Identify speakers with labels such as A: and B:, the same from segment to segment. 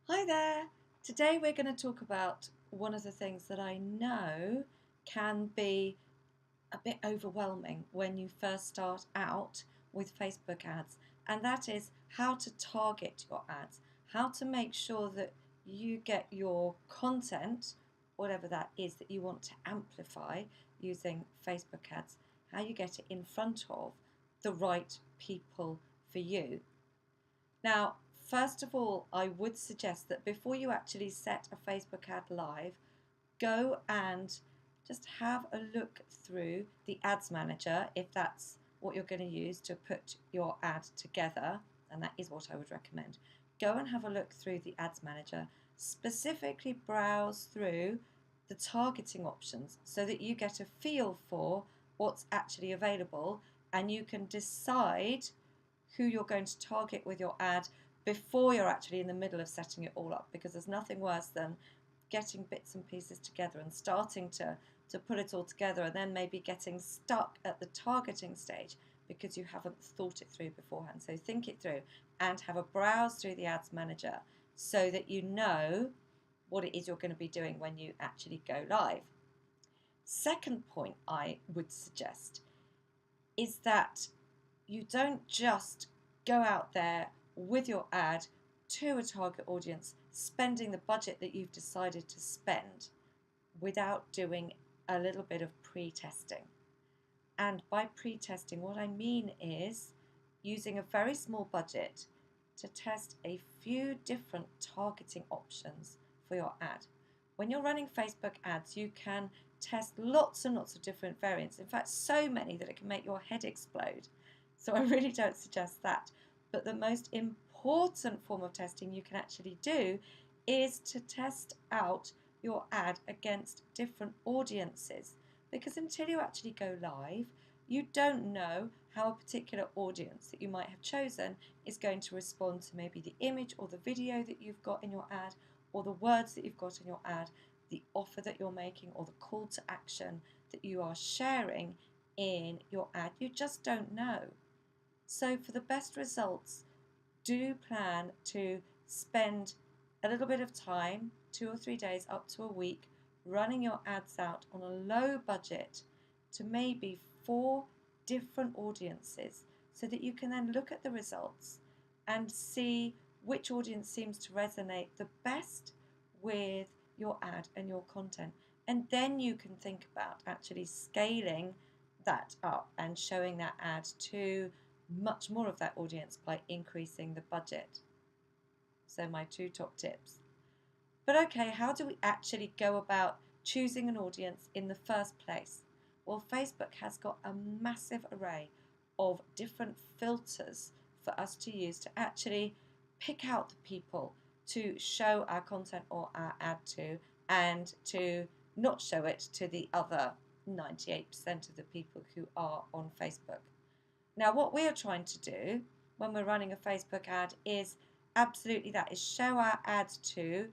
A: Hi there! Today we're going to talk about one of the things that I know can be a bit overwhelming when you first start out with Facebook ads, and that is how to target your ads, how to make sure that you get your content, whatever that is that you want to amplify using Facebook ads, how you get it in front of the right people for you. Now, first of all, I would suggest that before you actually set a Facebook ad live, go and just have a look through the ads manager if that's what you're going to use to put your ad together, and that is what I would recommend. Go and have a look through the ads manager, specifically browse through the targeting options so that you get a feel for what's actually available and you can decide who you're going to target with your ad before you're actually in the middle of setting it all up, because there's nothing worse than getting bits and pieces together and starting to put it all together and then maybe getting stuck at the targeting stage because you haven't thought it through beforehand. So think it through and have a browse through the ads manager so that you know what it is you're going to be doing when you actually go live. Second point I would suggest is that you don't just go out there with your ad to a target audience, spending the budget that you've decided to spend without doing a little bit of pre-testing. And by pre-testing, what I mean is using a very small budget to test a few different targeting options for your ad. When you're running Facebook ads, you can test lots and lots of different variants. In fact, so many that it can make your head explode. So I really don't suggest that. But the most important form of testing you can actually do is to test out your ad against different audiences. Because until you actually go live, you don't know how a particular audience that you might have chosen is going to respond to maybe the image or the video that you've got in your ad, or the words that you've got in your ad, the offer that you're making, or the call to action that you are sharing in your ad. You just don't know. So for the best results, do plan to spend a little bit of time, 2 or 3 days up to a week, running your ads out on a low budget to maybe 4 different audiences so that you can then look at the results and see which audience seems to resonate the best with your ad and your content. And then you can think about actually scaling that up and showing that ad to much more of that audience by increasing the budget. So my 2 top tips. But okay, how do we actually go about choosing an audience in the first place? Well, Facebook has got a massive array of different filters for us to use to actually pick out the people to show our content or our ad to, and to not show it to the other 98% of the people who are on Facebook. Now, what we are trying to do when we're running a Facebook ad is absolutely that, is show our ad to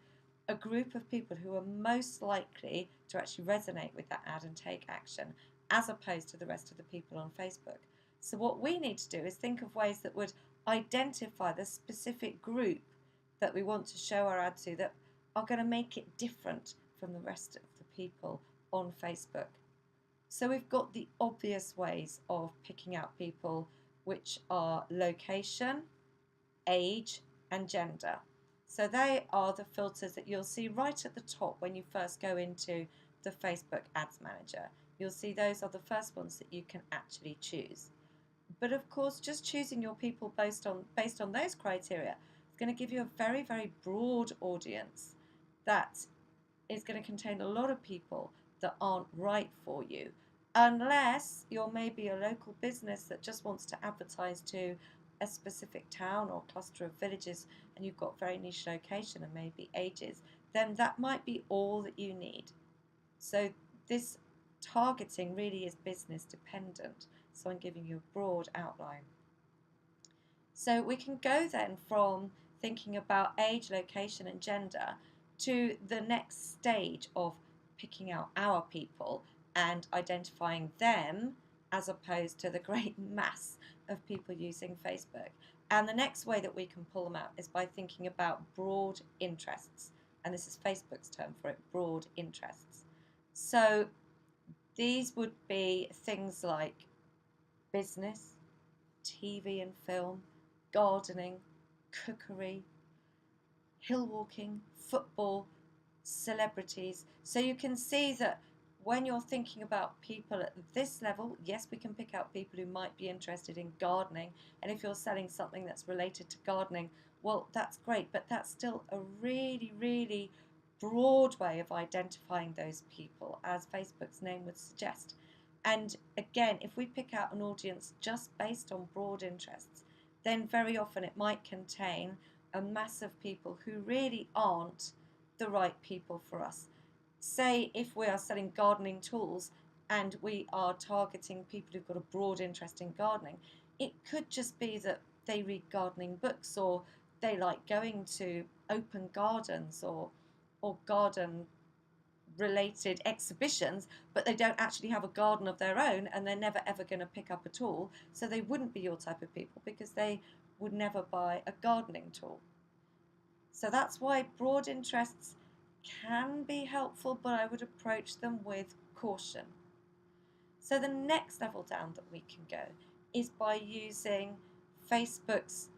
A: a group of people who are most likely to actually resonate with that ad and take action, as opposed to the rest of the people on Facebook. So what we need to do is think of ways that would identify the specific group that we want to show our ad to, that are going to make it different from the rest of the people on Facebook. So we've got the obvious ways of picking out people, which are location, age, and gender. So they are the filters that you'll see right at the top when you first go into the Facebook Ads Manager. You'll see those are the first ones that you can actually choose. But of course, just choosing your people based on those criteria is going to give you a very, very broad audience that is going to contain a lot of people that aren't right for you, unless you're maybe a local business that just wants to advertise to a specific town or cluster of villages and you've got very niche location and maybe ages, then that might be all that you need. So this targeting really is business dependent, so I'm giving you a broad outline. So we can go then from thinking about age, location and gender to the next stage of picking out our people and identifying them, as opposed to the great mass of people using Facebook. And the next way that we can pull them out is by thinking about broad interests. And this is Facebook's term for it, broad interests. So these would be things like business, TV and film, gardening, cookery, hill walking, football, celebrities. So you can see that when you're thinking about people at this level, yes, we can pick out people who might be interested in gardening. And if you're selling something that's related to gardening, well, that's great, but that's still a really, really broad way of identifying those people, as Facebook's name would suggest. And again, if we pick out an audience just based on broad interests, then very often it might contain a mass of people who really aren't the right people for us. Say if we are selling gardening tools and we are targeting people who've got a broad interest in gardening, it could just be that they read gardening books, or they like going to open gardens or garden related exhibitions, but they don't actually have a garden of their own, and they're never ever going to pick up a tool, so they wouldn't be your type of people because they would never buy a gardening tool. So that's why broad interests can be helpful, but I would approach them with caution. So the next level down that we can go is by using Facebook's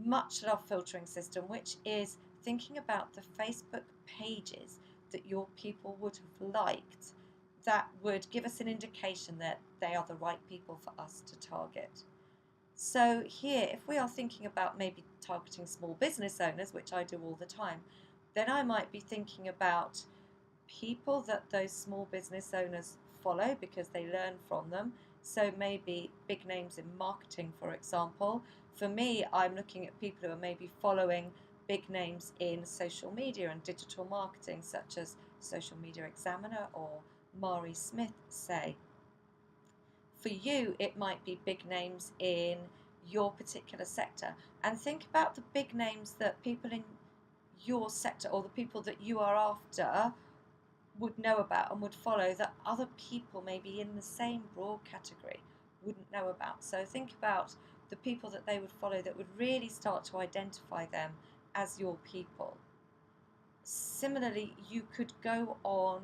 A: much loved filtering system, which is thinking about the Facebook pages that your people would have liked that would give us an indication that they are the right people for us to target. So here, if we are thinking about maybe targeting small business owners, which I do all the time, then I might be thinking about people that those small business owners follow because they learn from them. So maybe big names in marketing, for example. For me, I'm looking at people who are maybe following big names in social media and digital marketing, such as Social Media Examiner or Mari Smith, say. For you, it might be big names in your particular sector. And think about the big names that people in your sector or the people that you are after would know about and would follow that other people maybe in the same broad category wouldn't know about. So think about the people that they would follow that would really start to identify them as your people. Similarly, you could go on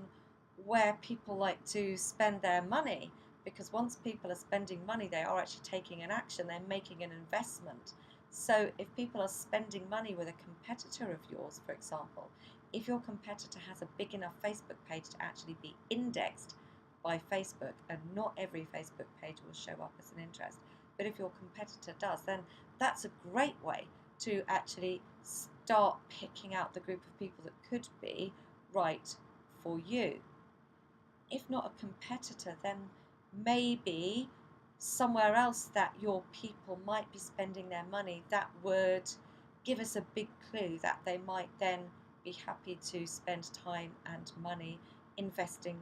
A: where people like to spend their money, because once people are spending money, they are actually taking an action, they're making an investment. So if people are spending money with a competitor of yours, for example, if your competitor has a big enough Facebook page to actually be indexed by Facebook, and not every Facebook page will show up as an interest, but if your competitor does, then that's a great way to actually start picking out the group of people that could be right for you. If not a competitor, then maybe somewhere else that your people might be spending their money that would give us a big clue that they might then be happy to spend time and money investing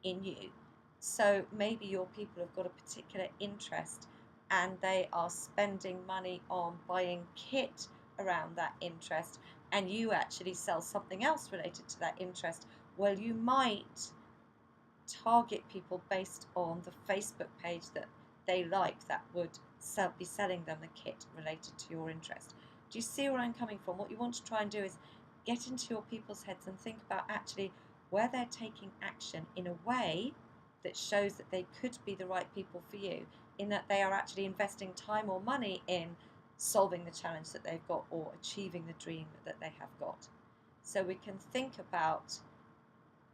A: in you. So maybe your people have got a particular interest and they are spending money on buying kit around that interest, and you actually sell something else related to that interest. Well, you might target people based on the Facebook page that they like that would be selling them the kit related to your interest. Do you see where I'm coming from? What you want to try and do is get into your people's heads and think about actually where they're taking action in a way that shows that they could be the right people for you, in that they are actually investing time or money in solving the challenge that they've got or achieving the dream that they have got. So we can think about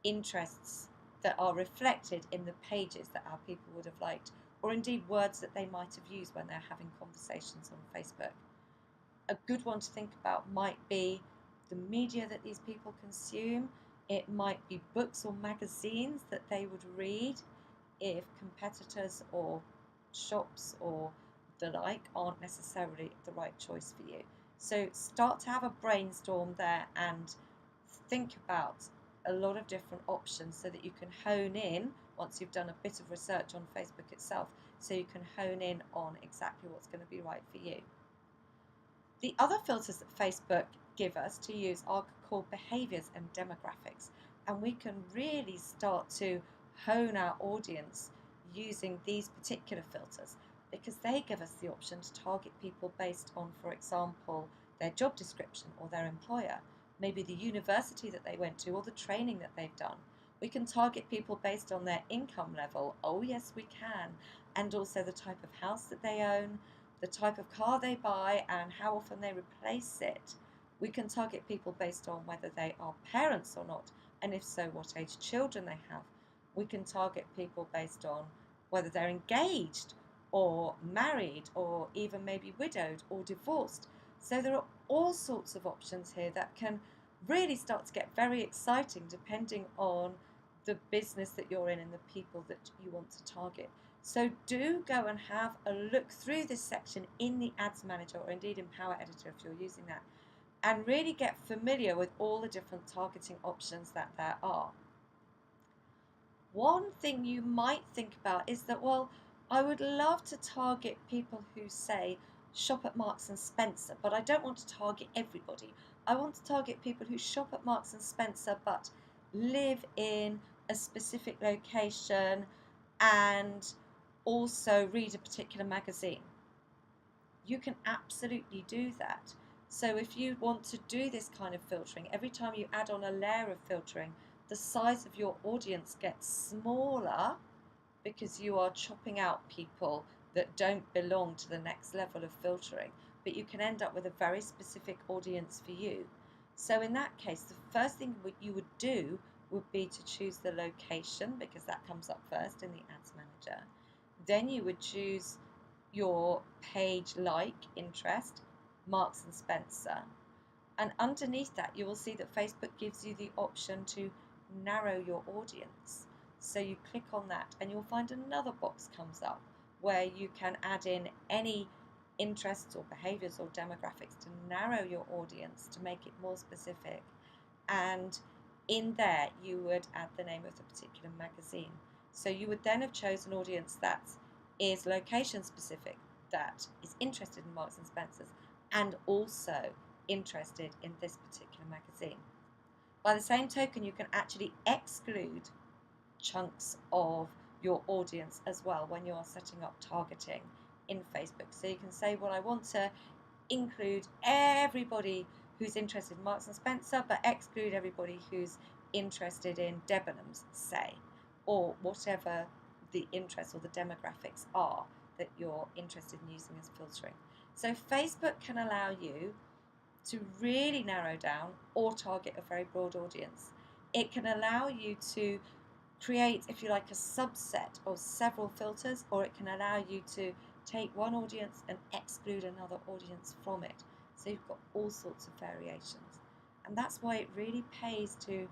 A: interests that are reflected in the pages that our people would have liked, or indeed words that they might have used when they're having conversations on Facebook. A good one to think about might be the media that these people consume. It might be books or magazines that they would read if competitors or shops or the like aren't necessarily the right choice for you. So start to have a brainstorm there and think about a lot of different options so that you can hone in once you've done a bit of research on Facebook itself, so you can hone in on exactly what's going to be right for you. The other filters that Facebook give us to use are called behaviours and demographics, and we can really start to hone our audience using these particular filters, because they give us the option to target people based on, for example, their job description or their employer, maybe the university that they went to or the training that they've done. We can target people based on their income level. Oh yes, we can. And also the type of house that they own, the type of car they buy, and how often they replace it. We can target people based on whether they are parents or not, and if so, what age children they have. We can target people based on whether they're engaged or married or even maybe widowed or divorced. So there are all sorts of options here that can really start to get very exciting depending on the business that you're in and the people that you want to target. So do go and have a look through this section in the Ads Manager, or indeed in Power Editor if you're using that, and really get familiar with all the different targeting options that there are. One thing you might think about is that, well, I would love to target people who say shop at Marks and Spencer, but I don't want to target everybody. I want to target people who shop at Marks and Spencer but live in a specific location and also read a particular magazine. You can absolutely do that. So if you want to do this kind of filtering, every time you add on a layer of filtering, the size of your audience gets smaller because you are chopping out people that don't belong to the next level of filtering, but you can end up with a very specific audience for you. So in that case, the first thing you would do would be to choose the location, because that comes up first in the Ads Manager. Then you would choose your page like interest, Marks and Spencer, and underneath that you will see that Facebook gives you the option to narrow your audience. So you click on that and you'll find another box comes up where you can add in any interests or behaviors or demographics to narrow your audience to make it more specific. And in there you would add the name of the particular magazine. So you would then have chosen an audience that is location specific, that is interested in Marks and Spencer's, and also interested in this particular magazine. By the same token, you can actually exclude chunks of your audience as well when you are setting up targeting in Facebook. So you can say, well, I want to include everybody who's interested in Marks and Spencer, but exclude everybody who's interested in Debenhams, say, or whatever the interests or the demographics are that you're interested in using as filtering. So Facebook can allow you to really narrow down or target a very broad audience. It can allow you to create, if you like, a subset of several filters, or it can allow you to take one audience and exclude another audience from it. So you've got all sorts of variations. And that's why it really pays to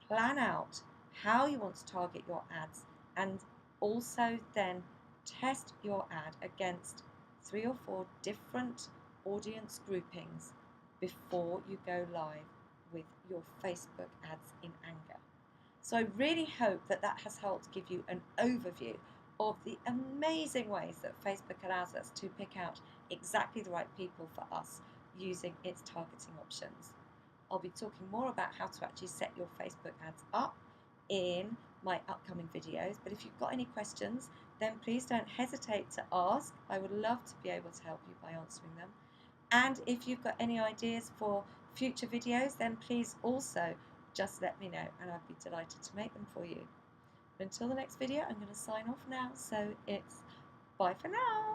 A: plan out how you want to target your ads, and also then test your ad against 3 or 4 different audience groupings before you go live with your Facebook ads in anger. So I really hope that that has helped give you an overview of the amazing ways that Facebook allows us to pick out exactly the right people for us using its targeting options. I'll be talking more about how to actually set your Facebook ads up in my upcoming videos, but if you've got any questions, then please don't hesitate to ask. I would love to be able to help you by answering them. And if you've got any ideas for future videos, then please also just let me know and I'd be delighted to make them for you. But until the next video, I'm going to sign off now, so it's bye for now.